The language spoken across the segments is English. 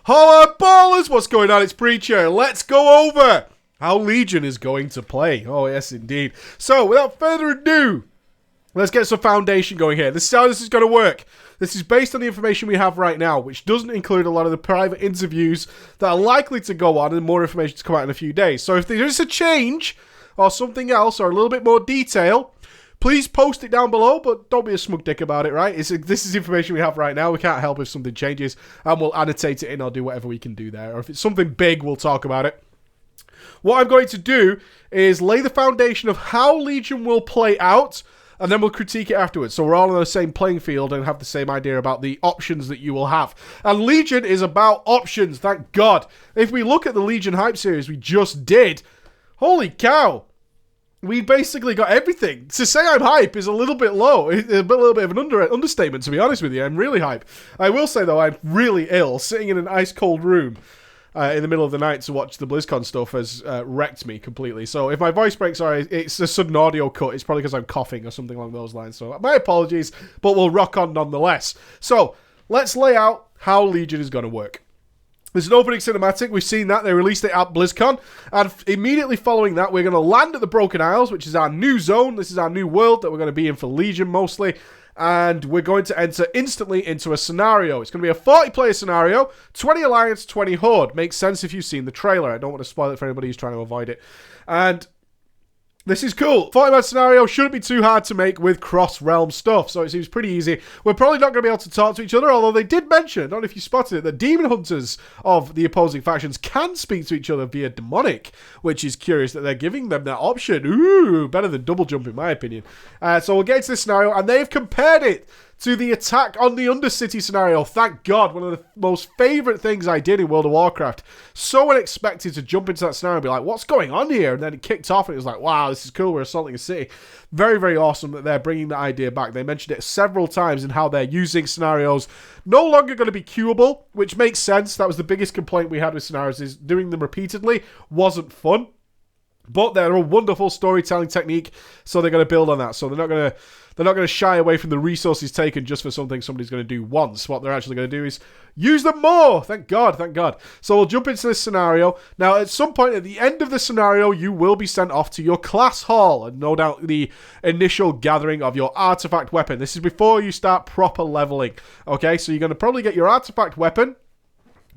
Hello, ballers! What's going on? It's Preacher. Let's go over how Legion is going to play. Oh, yes, indeed. So, without further ado, let's get some foundation going here. This is how this is going to work. This is based on the information we have right now, which doesn't include a lot of the private interviews that are likely to go on and more information to come out in a few days. So, if there is a change or something else or a little bit more detail, please post it down below, but don't be a smug dick about it, right? This is information we have right now. We can't help if something changes, and we'll annotate it in or do whatever we can do there. Or if it's something big, we'll talk about it. What I'm going to do is lay the foundation of how Legion will play out, and then we'll critique it afterwards. So we're all on the same playing field and have the same idea about the options that you will have. And Legion is about options, thank God. If we look at the Legion hype series we just did, holy cow. We basically got everything. To say I'm hype is a little bit low. A little bit of an understatement, to be honest with you. I'm really hype. I will say, though, I'm really ill. Sitting in an ice-cold room in the middle of the night to watch the BlizzCon stuff has wrecked me completely. So if my voice breaks, sorry, it's a sudden audio cut. It's probably because I'm coughing or something along those lines. So my apologies, but we'll rock on nonetheless. So let's lay out how Legion is going to work. There's an opening cinematic. We've seen that. They released it at BlizzCon. And immediately following that, we're going to land at the Broken Isles, which is our new zone. This is our new world that we're going to be in for Legion mostly. And we're going to enter instantly into a scenario. It's going to be a 40-player scenario. 20 Alliance, 20 Horde. Makes sense if you've seen the trailer. I don't want to spoil it for anybody who's trying to avoid it. And this is cool. 40-man scenario shouldn't be too hard to make with cross-realm stuff, so it seems pretty easy. We're probably not going to be able to talk to each other, although they did mention, I don't know if you spotted it, that demon hunters of the opposing factions can speak to each other via demonic, which is curious that they're giving them that option. Ooh, better than double jump in my opinion. So we'll get into this scenario, and they've compared it to the attack on the Undercity scenario. Thank God, one of the most favourite things I did in World of Warcraft. So unexpected to jump into that scenario and be like, what's going on here? And then it kicked off and it was like, wow, this is cool, we're assaulting a city. Very, very awesome that they're bringing that idea back. They mentioned it several times in how they're using scenarios no longer going to be queuable, which makes sense. That was the biggest complaint we had with scenarios, is doing them repeatedly wasn't fun. But they're a wonderful storytelling technique, so they're going to build on that. So they're not going to shy away from the resources taken just for something somebody's going to do once. What they're actually going to do is use them more. Thank God, thank God. So we'll jump into this scenario. Now, at some point at the end of the scenario, you will be sent off to your class hall, and no doubt the initial gathering of your artifact weapon. This is before you start proper leveling. Okay, so you're going to probably get your artifact weapon.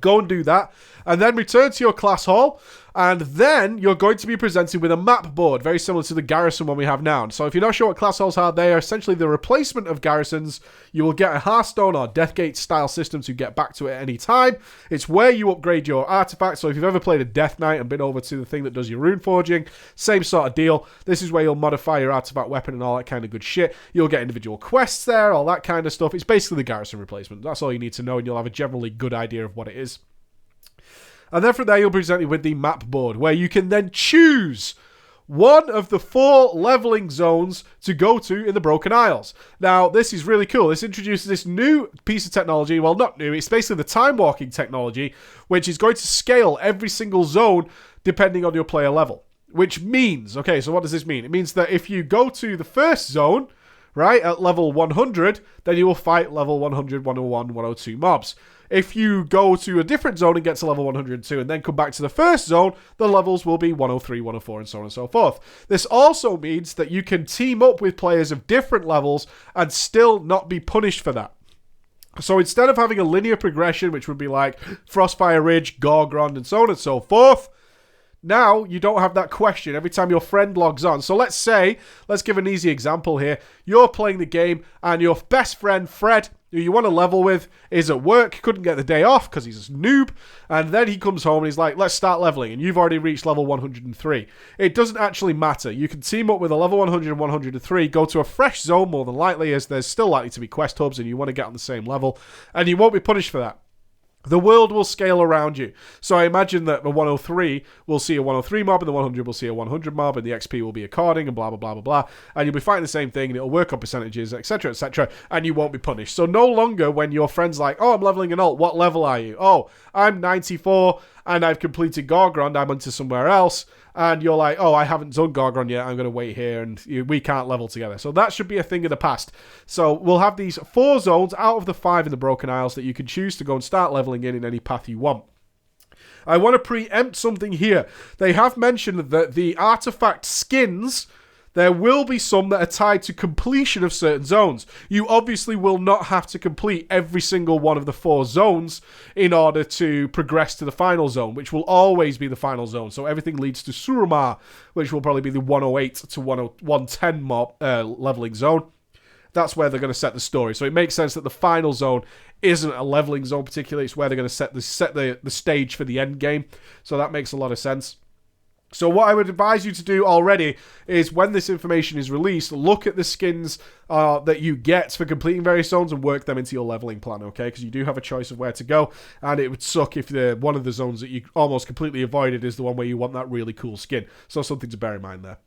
Go and do that, and then return to your class hall, and then you're going to be presented with a map board, very similar to the garrison one we have now. So if you're not sure what class halls are, they are essentially the replacement of garrisons. You will get a Hearthstone or Deathgate style system to get back to it at any time. It's where you upgrade your artifacts. So if you've ever played a Death Knight and been over to the thing that does your rune forging, same sort of deal. This is where you'll modify your artifact weapon and all that kind of good shit. You'll get individual quests there, all that kind of stuff. It's basically the garrison replacement. That's all you need to know, and you'll have a generally good idea of what it is. And then from there, you'll be presented with the map board, where you can then choose one of the 4 leveling zones to go to in the Broken Isles. Now, this is really cool. This introduces this new piece of technology. Well, not new. It's basically the time-walking technology, which is going to scale every single zone depending on your player level. Which means, okay, so what does this mean? It means that if you go to the first zone, right, at level 100, then you will fight level 100, 101, 102 mobs. If you go to a different zone and get to level 102 and then come back to the first zone, the levels will be 103, 104, and so on and so forth. This also means that you can team up with players of different levels and still not be punished for that. So instead of having a linear progression, which would be like Frostfire Ridge, Gorgrond, and so on and so forth, now you don't have that question every time your friend logs on. So let's give an easy example here. You're playing the game and your best friend, Fred, who you want to level with, is at work, couldn't get the day off because he's a noob, and then he comes home and he's like, let's start leveling, and you've already reached level 103. It doesn't actually matter. You can team up with a level 100 and 103, go to a fresh zone more than likely, as there's still likely to be quest hubs and you want to get on the same level, and you won't be punished for that. The world will scale around you. So I imagine that the 103 will see a 103 mob, and the 100 will see a 100 mob, and the XP will be according, and blah, blah, blah, blah, blah. And you'll be fighting the same thing, and it'll work on percentages, etc., and you won't be punished. So no longer when your friend's like, oh, I'm leveling an alt, what level are you? Oh, I'm 94, and I've completed Gorgrond, I'm onto somewhere else, and you're like, oh, I haven't done Gorgrond yet, I'm going to wait here, and we can't level together. So that should be a thing of the past. So we'll have these 4 zones out of the 5 in the Broken Isles that you can choose to go and start leveling in any path you want. I want to preempt something here. They have mentioned that the artifact skins, there will be some that are tied to completion of certain zones. You obviously will not have to complete every single one of the 4 zones in order to progress to the final zone, which will always be the final zone. So everything leads to Suramar, which will probably be the 108 to 110 mob leveling zone. That's where they're going to set the story. So it makes sense that the final zone isn't a leveling zone particularly. It's where they're going to set the stage for the end game. So that makes a lot of sense. So what I would advise you to do already is when this information is released, look at the skins that you get for completing various zones and work them into your leveling plan, okay? Because you do have a choice of where to go, and it would suck if one of the zones that you almost completely avoided is the one where you want that really cool skin. So something to bear in mind there.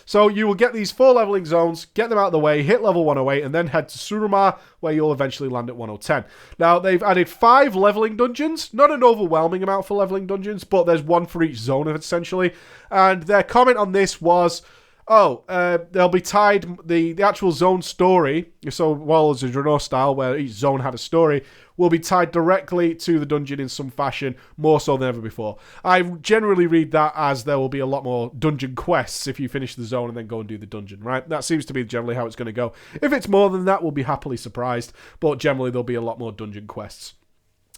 So you will get these 4 leveling zones, get them out of the way, hit level 108, and then head to Suramar, where you'll eventually land at 1010. Now, they've added 5 leveling dungeons. Not an overwhelming amount for leveling dungeons, but there's 1 for each zone, essentially. And their comment on this was, they'll be tied, the actual zone story, so well as a Draenor style, where each zone had a story, will be tied directly to the dungeon in some fashion, more so than ever before. I generally read that as there will be a lot more dungeon quests if you finish the zone and then go and do the dungeon, right? That seems to be generally how it's going to go. If it's more than that, we'll be happily surprised, but generally there'll be a lot more dungeon quests.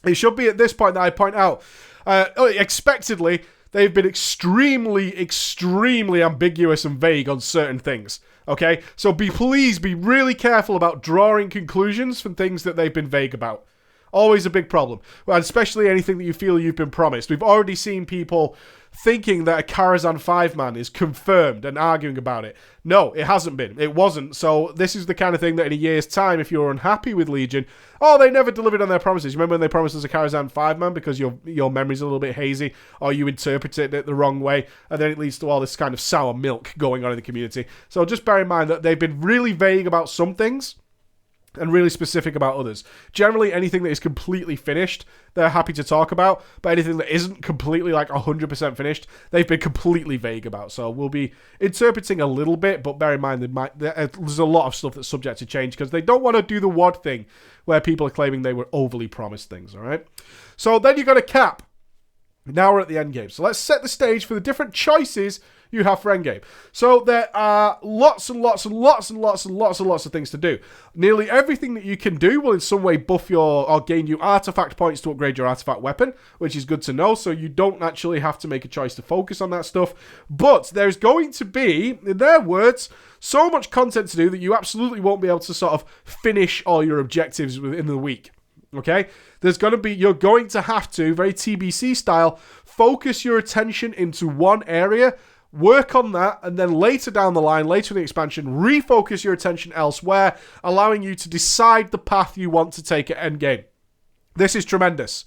It should be at this point that I point out, expectedly, they've been extremely, extremely ambiguous and vague on certain things. Okay? So please be really careful about drawing conclusions from things that they've been vague about. Always a big problem. Well, especially anything that you feel you've been promised. We've already seen people thinking that a Karazhan 5-man is confirmed and arguing about it. No, it hasn't been. It wasn't. So this is the kind of thing that in a year's time, if you're unhappy with Legion, they never delivered on their promises. Remember when they promised us a Karazhan 5-man because your memory's a little bit hazy or you interpreted it the wrong way, and then it leads to all this kind of sour milk going on in the community. So just bear in mind that they've been really vague about some things and really specific about others. Generally, anything that is completely finished, they're happy to talk about, but anything that isn't completely 100% finished, they've been completely vague about. So we'll be interpreting a little bit, but bear in mind there's a lot of stuff that's subject to change because they don't want to do the WOD thing where people are claiming they were overly promised things, all right? So then you've got a cap. Now we're at the end game. So let's set the stage for the different choices you have for endgame. So there are lots and lots and lots and lots and lots and lots of things to do. Nearly everything that you can do will in some way buff or gain you artifact points to upgrade your artifact weapon, which is good to know, so you don't actually have to make a choice to focus on that stuff. But there's going to be, in their words, so much content to do that you absolutely won't be able to sort of finish all your objectives within the week. Okay? You're going to have to, very TBC style, focus your attention into one area, work on that, and then later down the line, later in the expansion, refocus your attention elsewhere, allowing you to decide the path you want to take at endgame. This is tremendous.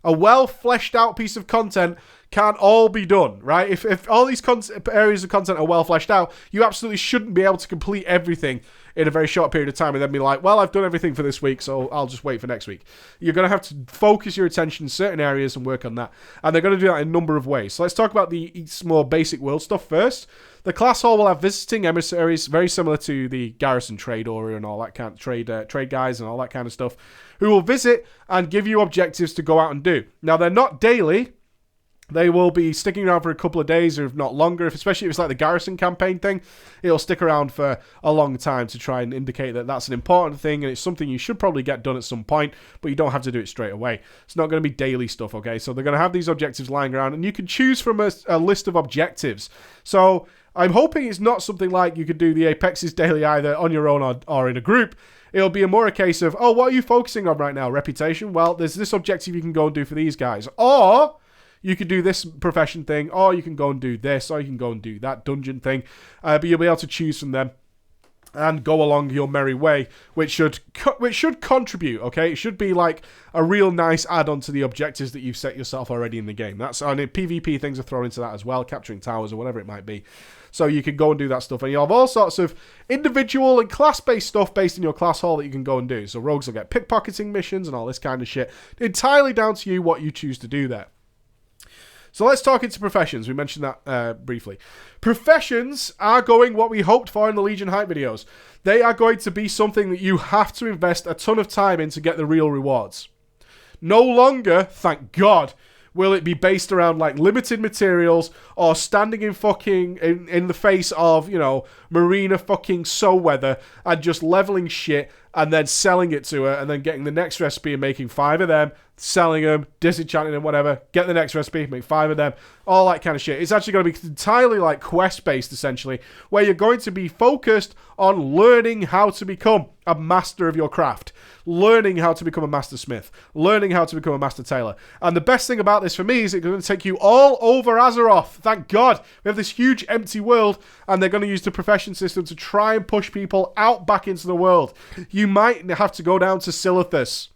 A well fleshed out piece of content can't all be done, right? If all these areas of content are well fleshed out, you absolutely shouldn't be able to complete everything in a very short period of time and then be like, well, I've done everything for this week, so I'll just wait for next week. You're going to have to focus your attention in certain areas and work on that. And they're going to do that in a number of ways. So let's talk about the more basic world stuff first. The class hall will have visiting emissaries, very similar to the garrison trade order and all that kind of trade guys and all that kind of stuff, who will visit and give you objectives to go out and do. Now, they're not daily. They will be sticking around for a couple of days, or if not longer, especially if it's like the garrison campaign thing. It'll stick around for a long time to try and indicate that that's an important thing, and it's something you should probably get done at some point, but you don't have to do it straight away. It's not going to be daily stuff, okay? So they're going to have these objectives lying around, and you can choose from a list of objectives. So I'm hoping it's not something like you could do the Apexes daily either on your own or in a group. It'll be more a case of, what are you focusing on right now? Reputation? Well, there's this objective you can go and do for these guys. Or you could do this profession thing, or you can go and do this, or you can go and do that dungeon thing. But you'll be able to choose from them and go along your merry way, which should contribute, okay? It should be like a real nice add-on to the objectives that you've set yourself already in the game. And PvP things are thrown into that as well, capturing towers or whatever it might be. So you can go and do that stuff. And you have all sorts of individual and class-based stuff based in your class hall that you can go and do. So rogues will get pickpocketing missions and all this kind of shit. Entirely down to you what you choose to do there. So let's talk into professions. We mentioned that briefly. Professions are going what we hoped for in the Legion hype videos. They are going to be something that you have to invest a ton of time in to get the real rewards. No longer, thank God, will it be based around like limited materials or standing in fucking in the face of, you know, Marina fucking so weather and just leveling shit and then selling it to her and then getting the next recipe and making 5 of them, selling them, disenchanting them, whatever, get the next recipe, make 5 of them, all that kind of shit. It's actually going to be entirely like quest-based, essentially, where you're going to be focused on learning how to become a master of your craft, learning how to become a master smith, learning how to become a master tailor. And the best thing about this for me is it's going to take you all over Azeroth. Thank God. We have this huge empty world, and they're going to use the profession system to try and push people out back into the world. You might have to go down to Silithus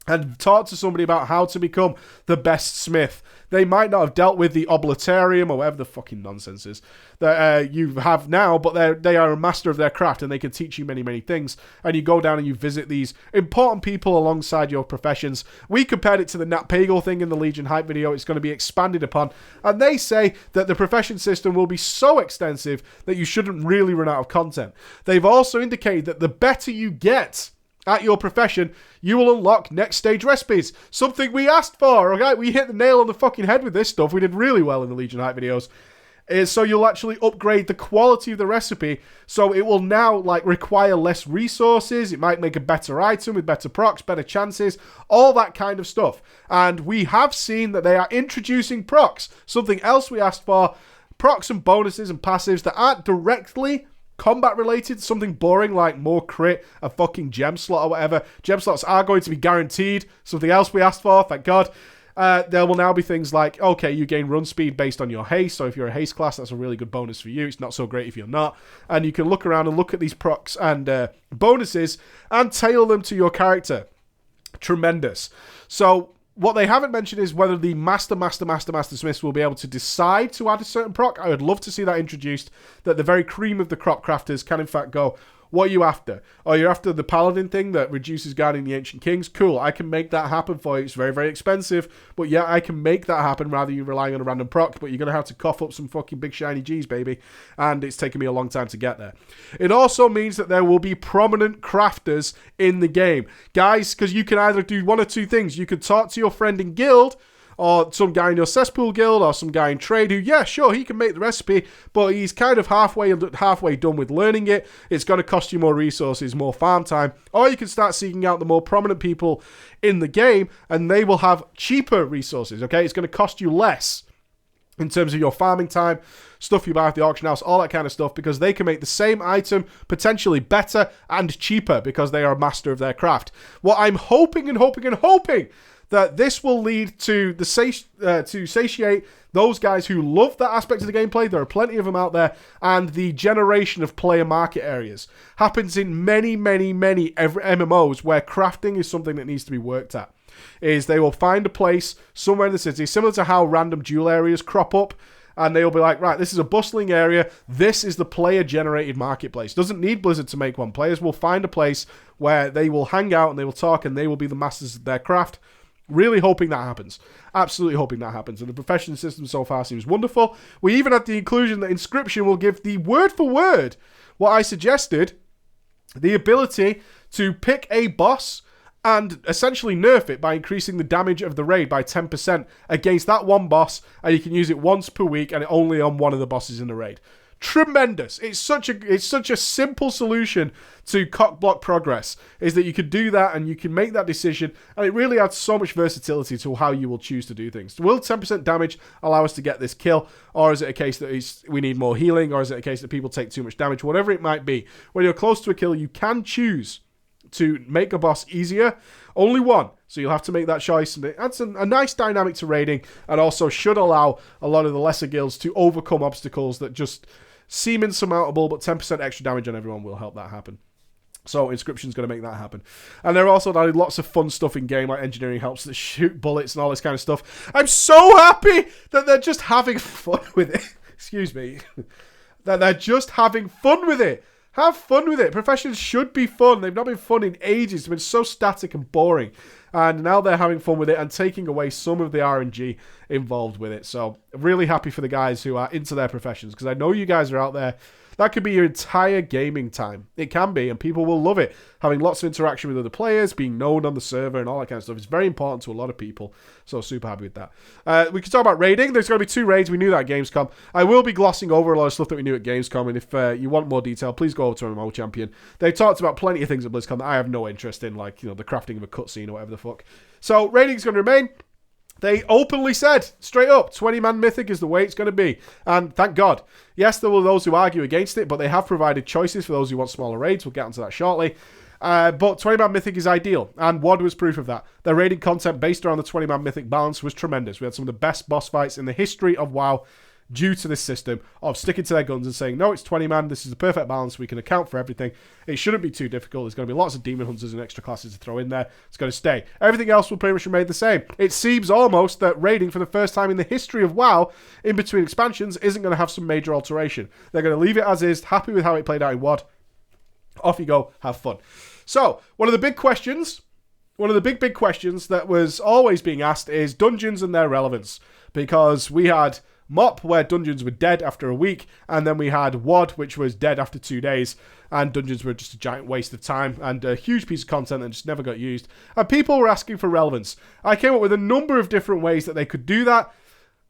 and talk to somebody about how to become the best smith. They might not have dealt with the Oblitarium or whatever the fucking nonsense is that you have now, but they are a master of their craft and they can teach you many, many things. And you go down and you visit these important people alongside your professions. We compared it to the Nat Pagal thing in the Legion hype video. It's going to be expanded upon. And they say that the profession system will be so extensive that you shouldn't really run out of content. They've also indicated that the better you get at your profession, you will unlock next stage recipes. Something we asked for, okay? We hit the nail on the fucking head with this stuff. We did really well in the Legion hype videos. So you'll actually upgrade the quality of the recipe. So it will now like require less resources. It might make a better item with better procs, better chances, all that kind of stuff. And we have seen that they are introducing procs. Something else we asked for, procs and bonuses and passives that aren't directly combat related, something boring like more crit, a fucking gem slot or whatever. Gem slots are going to be guaranteed. Something else we asked for, thank God. There will now be things like, okay, you gain run speed based on your haste. So if you're a haste class, that's a really good bonus for you. It's not so great if you're not. And you can look around and look at these procs and bonuses and tailor them to your character. Tremendous. So what they haven't mentioned is whether the Master Smiths will be able to decide to add a certain proc. I would love to see that introduced, that the very cream of the crop crafters can in fact go, what are you after? Oh, you're after the Paladin thing that reduces guarding the Ancient Kings? Cool, I can make that happen for you. It's very, very expensive, but yeah, I can make that happen rather than you relying on a random proc, but you're going to have to cough up some fucking big shiny G's, baby, and it's taken me a long time to get there. It also means that there will be prominent crafters in the game. Guys, because you can either do one or two things. You could talk to your friend in guild, or some guy in your cesspool guild, or some guy in trade who, yeah, sure, he can make the recipe, but he's kind of halfway done with learning it. It's going to cost you more resources, more farm time. Or you can start seeking out the more prominent people in the game, and they will have cheaper resources, okay? It's going to cost you less in terms of your farming time, stuff you buy at the auction house, all that kind of stuff, because they can make the same item potentially better and cheaper because they are a master of their craft. What I'm hoping that this will lead to to satiate those guys who love that aspect of the gameplay. There are plenty of them out there, and the generation of player market areas happens in many MMOs where crafting is something that needs to be worked at. Is they will find a place somewhere in the city, similar to how random dual areas crop up, and they'll be like, right, this is a bustling area. This is the player-generated marketplace. Doesn't need Blizzard to make one. Players will find a place where they will hang out and they will talk and they will be the masters of their craft. Really hoping that happens. Absolutely hoping that happens. And the profession system so far seems wonderful. We even had the inclusion that Inscription will give the word for word what I suggested, the ability to pick a boss and essentially nerf it by increasing the damage of the raid by 10% against that one boss, and you can use it once per week and only on one of the bosses in the raid. Tremendous. It's such a simple solution to cock block progress, is that you can do that and you can make that decision, and it really adds so much versatility to how you will choose to do things. Will 10% damage allow us to get this kill, or is it a case that we need more healing, or is it a case that people take too much damage? Whatever it might be, when you're close to a kill, you can choose to make a boss easier. Only one, so you'll have to make that choice, and it adds a nice dynamic to raiding, and also should allow a lot of the lesser guilds to overcome obstacles that just seem insurmountable, but 10% extra damage on everyone will help that happen. So Inscription's going to make that happen. And they're also added lots of fun stuff in game, like engineering helps that shoot bullets and all this kind of stuff. I'm so happy that they're just having fun with it. Excuse me. That they're just having fun with it. Have fun with it. Professions should be fun. They've not been fun in ages. They've been so static and boring. And now they're having fun with it and taking away some of the RNG involved with it. So, really happy for the guys who are into their professions, because I know you guys are out there. That could be your entire gaming time. It can be, and people will love it. Having lots of interaction with other players, being known on the server, and all that kind of stuff. It's very important to a lot of people. So, super happy with that. We can talk about raiding. There's going to be 2 raids. We knew that at Gamescom. I will be glossing over a lot of stuff that we knew at Gamescom, and if you want more detail, please go over to MMO Champion. They talked about plenty of things at BlizzCon that I have no interest in, like, the crafting of a cutscene or whatever the fuck. So, raiding's going to remain. They openly said, straight up, 20-man Mythic is the way it's going to be. And thank God. Yes, there were those who argue against it, but they have provided choices for those who want smaller raids. We'll get onto that shortly. But 20-man Mythic is ideal, and WoD was proof of that. Their raiding content based around the 20-man Mythic balance was tremendous. We had some of the best boss fights in the history of WoW due to this system of sticking to their guns and saying, no, it's 20-man, this is the perfect balance, we can account for everything. It shouldn't be too difficult. There's going to be lots of demon hunters and extra classes to throw in there. It's going to stay. Everything else will pretty much remain the same. It seems almost that raiding, for the first time in the history of WoW, in between expansions, isn't going to have some major alteration. They're going to leave it as is, happy with how it played out in WoD. Off you go, have fun. So, one of the big questions that was always being asked is dungeons and their relevance. Because we had MoP, where dungeons were dead after a week, and then we had WoD, which was dead after 2 days, and dungeons were just a giant waste of time, and a huge piece of content that just never got used. And people were asking for relevance. I came up with a number of different ways that they could do that.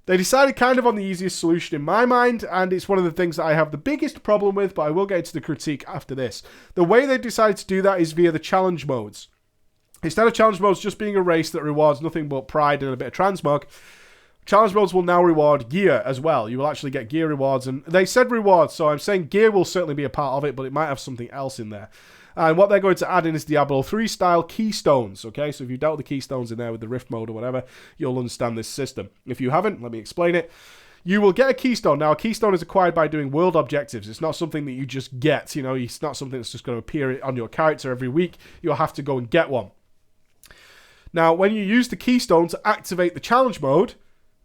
They decided kind of on the easiest solution in my mind, and it's one of the things that I have the biggest problem with, but I will get into the critique after this. The way they decided to do that is via the challenge modes. Instead of challenge modes just being a race that rewards nothing but pride and a bit of transmog, challenge modes will now reward gear as well. You will actually get gear rewards, and they said rewards, so I'm saying gear will certainly be a part of it, but it might have something else in there. And what they're going to add in is Diablo 3 style keystones, okay? So if you've dealt with the keystones in there with the Rift mode or whatever, you'll understand this system. If you haven't, let me explain it. You will get a keystone. Now, a keystone is acquired by doing world objectives. It's not something that you just get, it's not something that's just going to appear on your character every week. You'll have to go and get one. Now, when you use the keystone to activate the challenge mode,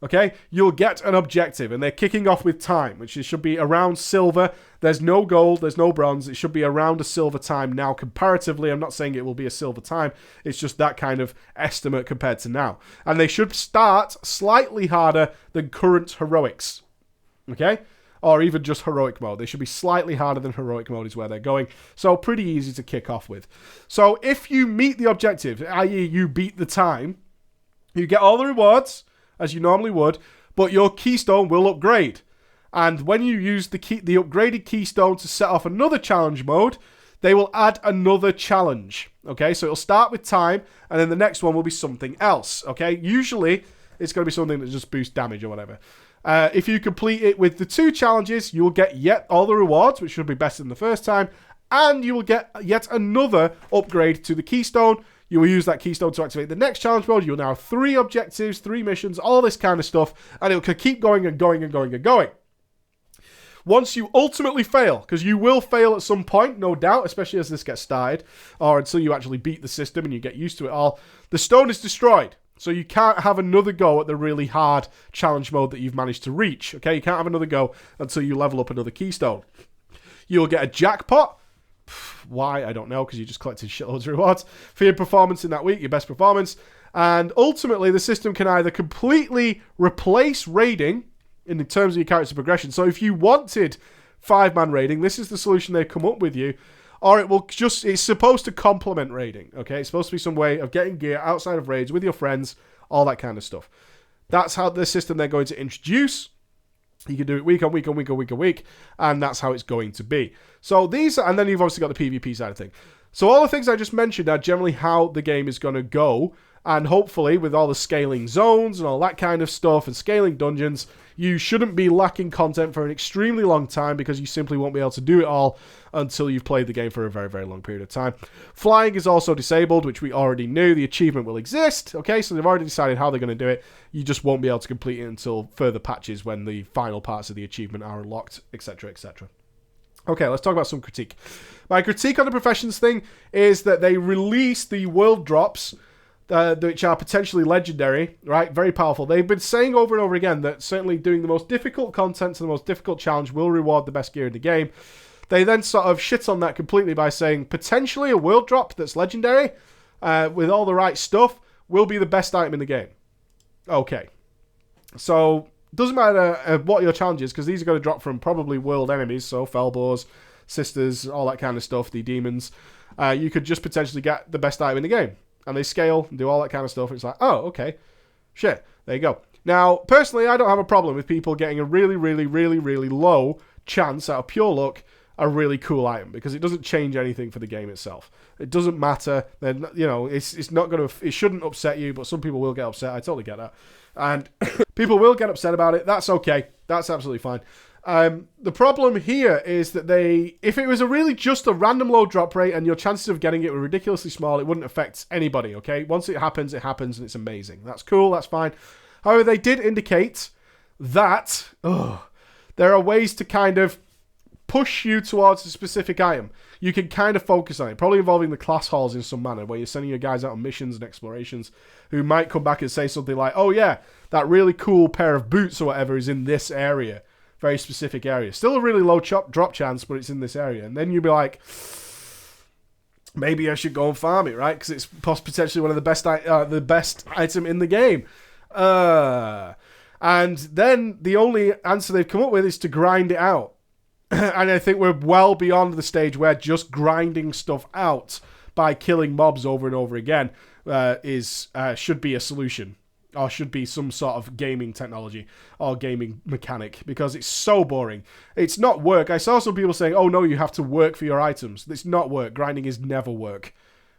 okay, you'll get an objective, and they're kicking off with time, which should be around silver. There's no gold, there's no bronze. It should be around a silver time now comparatively. I'm not saying it will be a silver time. It's just that kind of estimate compared to now. And they should start slightly harder than current heroics, okay? Or even just heroic mode. They should be slightly harder than heroic mode is where they're going. So pretty easy to kick off with. So if you meet the objective, i.e. you beat the time, you get all the rewards as you normally would, but your keystone will upgrade. And when you use the upgraded keystone to set off another challenge mode, they will add another challenge. Okay, so it'll start with time, and then the next one will be something else. Okay, usually it's going to be something that just boosts damage or whatever. If you complete it with the 2 challenges, you will get yet all the rewards, which should be better than the first time, and you will get yet another upgrade to the keystone. You will use that keystone to activate the next challenge mode. You'll now have 3 objectives, 3 missions, all this kind of stuff, and it will keep going and going and going and going. Once you ultimately fail, because you will fail at some point, no doubt, especially as this gets started, or until you actually beat the system and you get used to it all, the stone is destroyed. So you can't have another go at the really hard challenge mode that you've managed to reach. Okay, you can't have another go until you level up another keystone. You'll get a jackpot. Why? I don't know, because you just collected shitloads of rewards for your performance in that week, your best performance. And ultimately, the system can either completely replace raiding in terms of your character progression. So if you wanted 5-man raiding, this is the solution they've come up with you. Or it will just, it's supposed to complement raiding, okay? It's supposed to be some way of getting gear outside of raids with your friends, all that kind of stuff. That's how the system they're going to introduce. You can do it week on week on week on week on week, and that's how it's going to be. So these, and then you've obviously got the PvP side of things. So all the things I just mentioned are generally how the game is going to go, and hopefully with all the scaling zones and all that kind of stuff and scaling dungeons, you shouldn't be lacking content for an extremely long time because you simply won't be able to do it all until you've played the game for a very, very long period of time. Flying is also disabled, which we already knew. The achievement will exist, okay? So they've already decided how they're going to do it. You just won't be able to complete it until further patches when the final parts of the achievement are unlocked, etc., etc. Okay, let's talk about some critique. My critique on the professions thing is that they release the world drops, which are potentially legendary, right? Very powerful. They've been saying over and over again that certainly doing the most difficult content to the most difficult challenge will reward the best gear in the game. They then sort of shit on that completely by saying potentially a world drop that's legendary with all the right stuff will be the best item in the game. Okay. So, doesn't matter what your challenge is, because these are going to drop from probably world enemies, so Felboars, Sisters, all that kind of stuff, the demons. You could just potentially get the best item in the game. And they scale and do all that kind of stuff. It's like, oh, okay. Shit. There you go. Now, personally, I don't have a problem with people getting a really, really, really, really low chance out of pure luck a really cool item, because it doesn't change anything for the game itself. It doesn't matter. Then, you know, it's not going to, it shouldn't upset you, but some people will get upset. I totally get that. And people will get upset about it. That's okay. That's absolutely fine. The problem here is that if it was just a random low drop rate and your chances of getting it were ridiculously small, it wouldn't affect anybody, okay? Once it happens, and it's amazing. That's cool, that's fine. However, they did indicate that there are ways to kind of push you towards a specific item. You can kind of focus on it, probably involving the class halls in some manner, where you're sending your guys out on missions and explorations who might come back and say something like, oh yeah, that really cool pair of boots or whatever is in this area. Very specific area. Still a really low drop chance, but it's in this area. And then you'll be like, maybe I should go and farm it, right? Because it's potentially one of the best item in the game. And then the only answer they've come up with is to grind it out. And I think we're well beyond the stage where just grinding stuff out by killing mobs over and over again should be a solution. Or should be some sort of gaming technology or gaming mechanic, because it's so boring. It's not work. I saw some people saying, oh no, you have to work for your items. It's not work. Grinding is never work.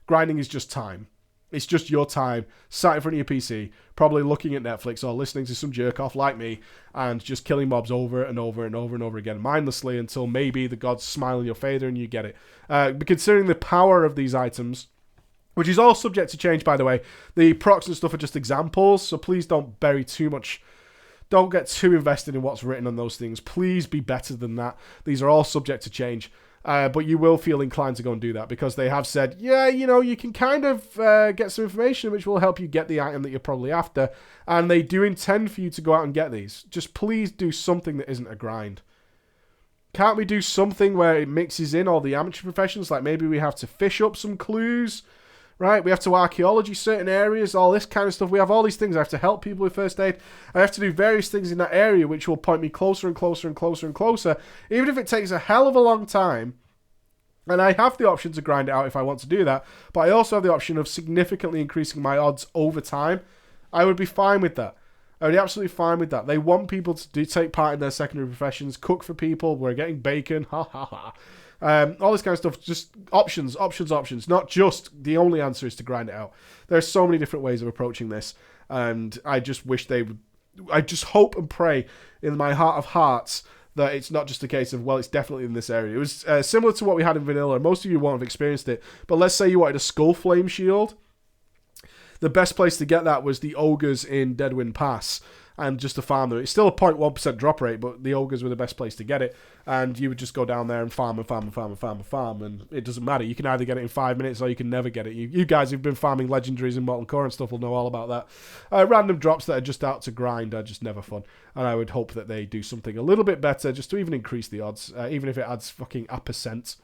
Grinding is just time. It's just your time sat in front of your PC, probably looking at Netflix or listening to some jerk off like me, and just killing mobs over and over and over and over again mindlessly until maybe the gods smile in your favor and you get it. But considering the power of these items, which is all subject to change, by the way. The procs and stuff are just examples, so please don't bury too much. Don't get too invested in what's written on those things. Please be better than that. These are all subject to change. But you will feel inclined to go and do that, because they have said, yeah, you know, you can kind of get some information which will help you get the item that you're probably after. And they do intend for you to go out and get these. Just please do something that isn't a grind. Can't we do something where it mixes in all the amateur professions? Like maybe we have to fish up some clues. Right, we have to archaeology certain areas, all this kind of stuff. We have all these things. I have to help people with first aid. I have to do various things in that area which will point me closer and closer and closer and closer. Even if it takes a hell of a long time. And I have the option to grind it out if I want to do that. But I also have the option of significantly increasing my odds over time. I would be fine with that. I would be absolutely fine with that. They want people to take part in their secondary professions, cook for people. We're getting bacon. Ha ha ha. All this kind of stuff, just options. Not just the only answer is to grind it out. There's so many different ways of approaching this, and I just wish they would. I just hope and pray in my heart of hearts that it's not just a case of, well, it's definitely in this area. It was similar to what we had in Vanilla. Most of you won't have experienced it, but let's say you wanted a Skull Flame Shield. The best place to get that was the Ogres in Deadwind Pass, and just to farm them. It's still a 0.1% drop rate, but the Ogres were the best place to get it. And you would just go down there and farm, and it doesn't matter. You can either get it in 5 minutes or you can never get it. You guys who've been farming legendaries in Molten Core and stuff will know all about that. Random drops that are just out to grind are just never fun. And I would hope that they do something a little bit better just to even increase the odds, even if it adds fucking a percent.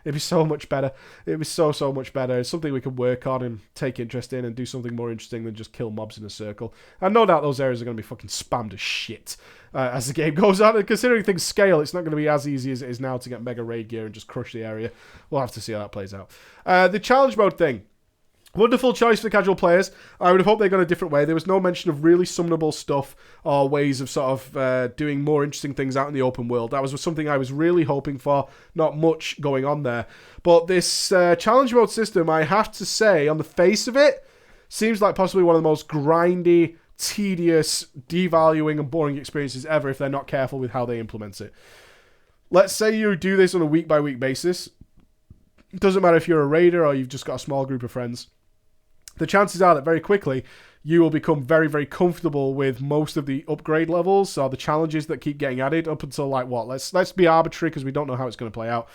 It'd be so much better. It'd be so much better. It's something we could work on and take interest in and do something more interesting than just kill mobs in a circle. And no doubt those areas are going to be fucking spammed as shit as the game goes on. And considering things scale, it's not going to be as easy as it is now to get mega raid gear and just crush the area. We'll have to see how that plays out. The challenge mode thing. Wonderful choice for casual players. I would have hoped they got a different way. There was no mention of really summonable stuff or ways of sort of doing more interesting things out in the open world. That was something I was really hoping for. Not much going on there. But this challenge mode system, I have to say, on the face of it, seems like possibly one of the most grindy, tedious, devaluing and boring experiences ever if they're not careful with how they implement it. Let's say you do this on a week-by-week basis. It doesn't matter if you're a raider or you've just got a small group of friends. The chances are that very quickly you will become very, very comfortable with most of the upgrade levels or the challenges that keep getting added up until like what? Let's be arbitrary because we don't know how it's going to play out.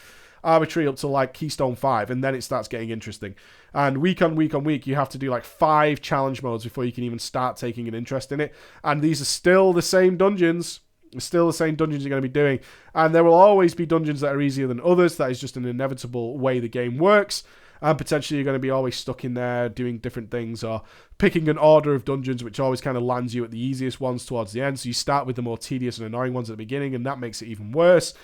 Arbitrary up to like Keystone 5, and then it starts getting interesting. And week on week, you have to do like 5 challenge modes before you can even start taking an interest in it. And these are still the same dungeons. It's still the same dungeons you're going to be doing. And there will always be dungeons that are easier than others. That is just an inevitable way the game works. And potentially you're going to be always stuck in there doing different things or picking an order of dungeons, which always kind of lands you at the easiest ones towards the end. So you start with the more tedious and annoying ones at the beginning, and that makes it even worse.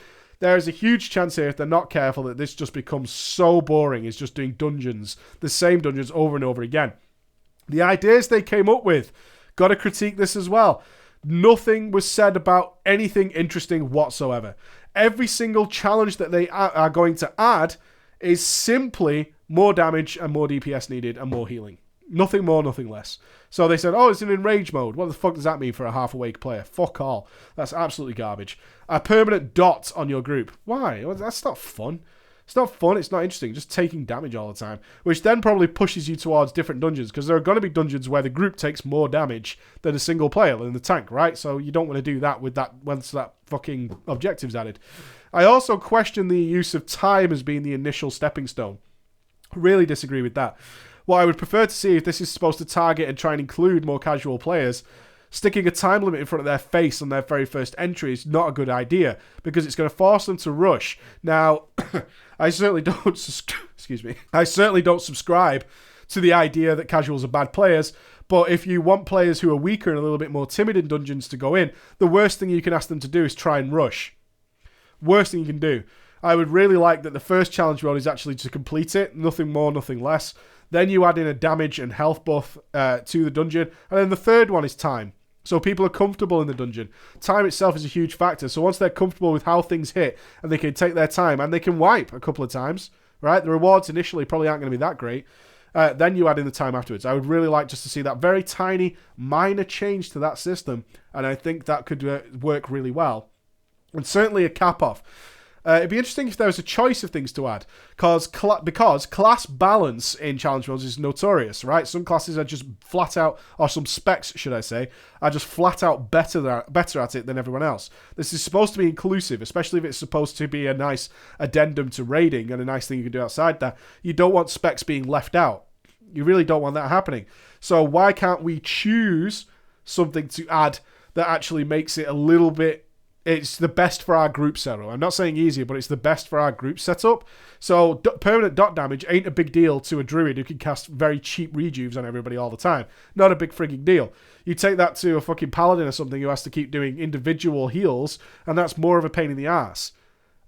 There is a huge chance here, if they're not careful, that this just becomes so boring. It's just doing dungeons, the same dungeons over and over again. The ideas they came up with, got to critique this as well. Nothing was said about anything interesting whatsoever. Every single challenge that they are going to add is simply more damage and more DPS needed and more healing. Nothing more, nothing less. So they said, oh, it's in enrage mode. What the fuck does that mean for a half-awake player? Fuck all. That's absolutely garbage. A permanent dot on your group. Why? Well, that's not fun. It's not fun. It's not interesting. Just taking damage all the time. Which then probably pushes you towards different dungeons. Because there are going to be dungeons where the group takes more damage than a single player in the tank, right? So you don't want to do that with that once that fucking objective's added. I also question the use of time as being the initial stepping stone. Really disagree with that. What I would prefer to see, if this is supposed to target and try and include more casual players, sticking a time limit in front of their face on their very first entry is not a good idea, because it's going to force them to rush. Now, I certainly don't subscribe to the idea that casuals are bad players, but if you want players who are weaker and a little bit more timid in dungeons to go in, the worst thing you can ask them to do is try and rush. Worst thing you can do. I would really like that the first challenge mode is actually to complete it, nothing more, nothing less. Then you add in a damage and health buff to the dungeon, and then the third one is time. So people are comfortable in the dungeon. Time itself is a huge factor, so once they're comfortable with how things hit, and they can take their time, and they can wipe a couple of times, right? The rewards initially probably aren't going to be that great. Then you add in the time afterwards. I would really like just to see that very tiny, minor change to that system, and I think that could work really well. And certainly a cap-off. It'd be interesting if there was a choice of things to add, because class balance in challenge modes is notorious, right? Some classes are just flat out, or some specs, should I say, are just flat out better at it than everyone else. This is supposed to be inclusive, especially if it's supposed to be a nice addendum to raiding and a nice thing you can do outside that. You don't want specs being left out. You really don't want that happening. So why can't we choose something to add that actually makes it a little bit... It's the best for our group setup. I'm not saying easier, but it's the best for our group setup. So permanent dot damage ain't a big deal to a druid who can cast very cheap rejuves on everybody all the time. Not a big frigging deal. You take that to a fucking paladin or something who has to keep doing individual heals, and that's more of a pain in the ass.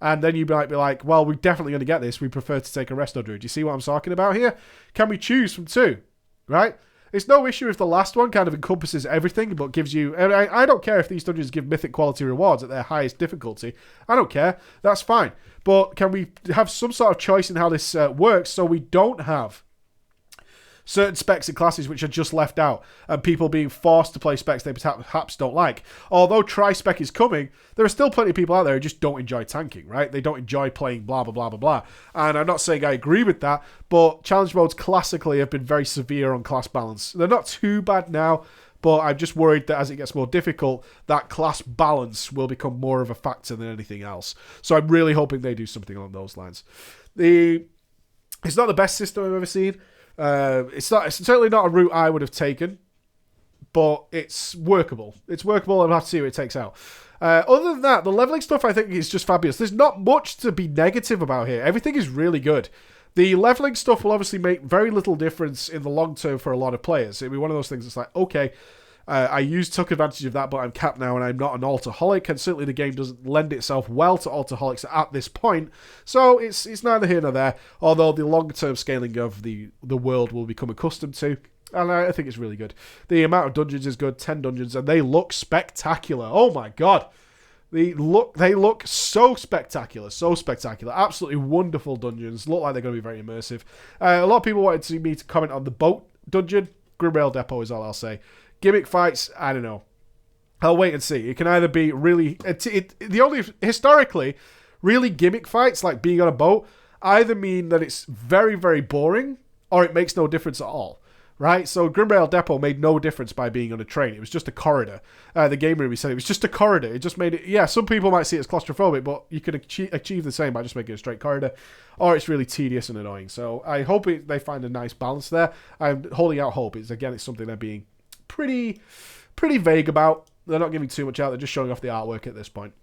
And then you might be like, well, we're definitely going to get this. We prefer to take a resto druid. You see what I'm talking about here? Can we choose from two? Right? It's no issue if the last one kind of encompasses everything, but gives you... I don't care if these dungeons give mythic quality rewards at their highest difficulty. I don't care. That's fine. But can we have some sort of choice in how this works, so we don't have certain specs and classes which are just left out, and people being forced to play specs they perhaps don't like. Although tri-spec is coming, there are still plenty of people out there who just don't enjoy tanking, right? They don't enjoy playing blah, blah, blah, blah, blah. And I'm not saying I agree with that, but challenge modes classically have been very severe on class balance. They're not too bad now, but I'm just worried that as it gets more difficult, that class balance will become more of a factor than anything else. So I'm really hoping they do something along those lines. It's not the best system I've ever seen. It's certainly not a route I would have taken, but it's workable. It's workable, and I'll have to see what it takes out. Other than that, the leveling stuff I think is just fabulous. There's not much to be negative about here. Everything is really good. The leveling stuff will obviously make very little difference in the long term for a lot of players. It'll be one of those things that's like, okay, took advantage of that, but I'm capped now and I'm not an alcoholic, and certainly the game doesn't lend itself well to alcoholics at this point, so it's neither here nor there, although the long-term scaling of the world will become accustomed to, and I think it's really good. The amount of dungeons is good, 10 dungeons, and they look spectacular. Oh my god. They look so spectacular, absolutely wonderful dungeons, look like they're going to be very immersive. A lot of people wanted me to comment on the boat dungeon. Grimrail Depot is all I'll say. Gimmick fights, I don't know. I'll wait and see. It can either be really... historically, really gimmick fights, like being on a boat, either mean that it's very, very boring, or it makes no difference at all. Right? So Grimrail Depot made no difference by being on a train. It was just a corridor. The game room, said it was just a corridor. It just made it... Yeah, some people might see it as claustrophobic, but you can achieve the same by just making it a straight corridor. Or it's really tedious and annoying. So I hope they find a nice balance there. I'm holding out hope. It's something they're being pretty vague about. They're not giving too much out. They're just showing off the artwork at this point.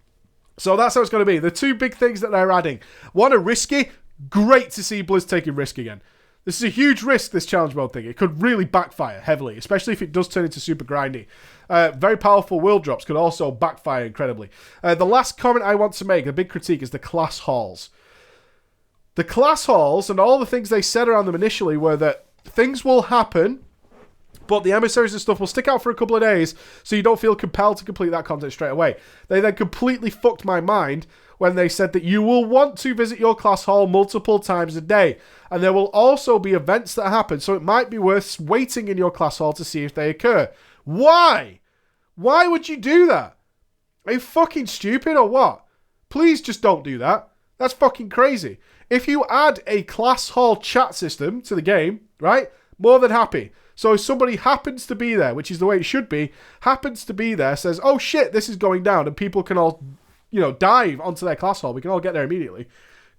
So that's how it's going to be. The two big things that they're adding. One, a risky. Great to see Blizz taking risk again. This is a huge risk, this challenge mode thing. It could really backfire heavily, especially if it does turn into super grindy. Very powerful world drops could also backfire incredibly. The last comment I want to make, a big critique, is the class halls. The class halls and all the things they said around them initially were that things will happen, but the emissaries and stuff will stick out for a couple of days, so you don't feel compelled to complete that content straight away. They then completely fucked my mind when they said that you will want to visit your class hall multiple times a day. And there will also be events that happen, so it might be worth waiting in your class hall to see if they occur. Why? Why would you do that? Are you fucking stupid or what? Please just don't do that. That's fucking crazy. If you add a class hall chat system to the game, right? More than happy. So if somebody happens to be there, which is the way it should be, happens to be there, says, oh shit, this is going down, and people can all, dive onto their class hall. We can all get there immediately.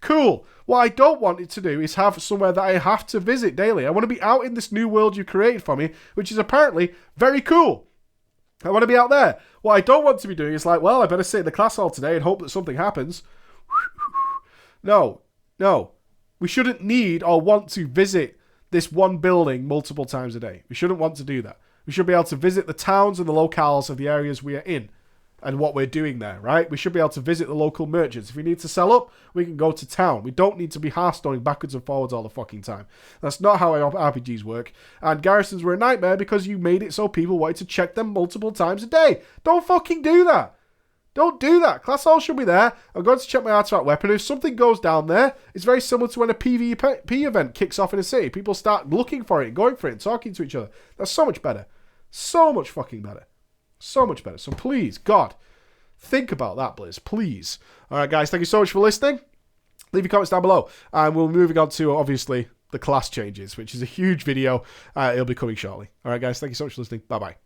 Cool. What I don't want it to do is have somewhere that I have to visit daily. I want to be out in this new world you created for me, which is apparently very cool. I want to be out there. What I don't want to be doing is like, well, I better sit in the class hall today and hope that something happens. No. We shouldn't need or want to visit this one building multiple times a day. We shouldn't want to do that. We should be able to visit the towns and the locales of the areas we are in and what we're doing there, right? We should be able to visit the local merchants. If we need to sell up, we can go to town. We don't need to be hearthstoning backwards and forwards all the fucking time. That's not how RPGs work. And garrisons were a nightmare because you made it so people wanted to check them multiple times a day. Don't fucking do that. Don't do that. Class hall should be there. I'm going to check my artifact weapon. If something goes down there, it's very similar to when a PvP event kicks off in a city. People start looking for it, going for it, and talking to each other. That's so much better. So much fucking better. So much better. So please, God, think about that, Blizz. Please. All right, guys. Thank you so much for listening. Leave your comments down below. And we'll be moving on to, obviously, the class changes, which is a huge video. It'll be coming shortly. All right, guys. Thank you so much for listening. Bye-bye.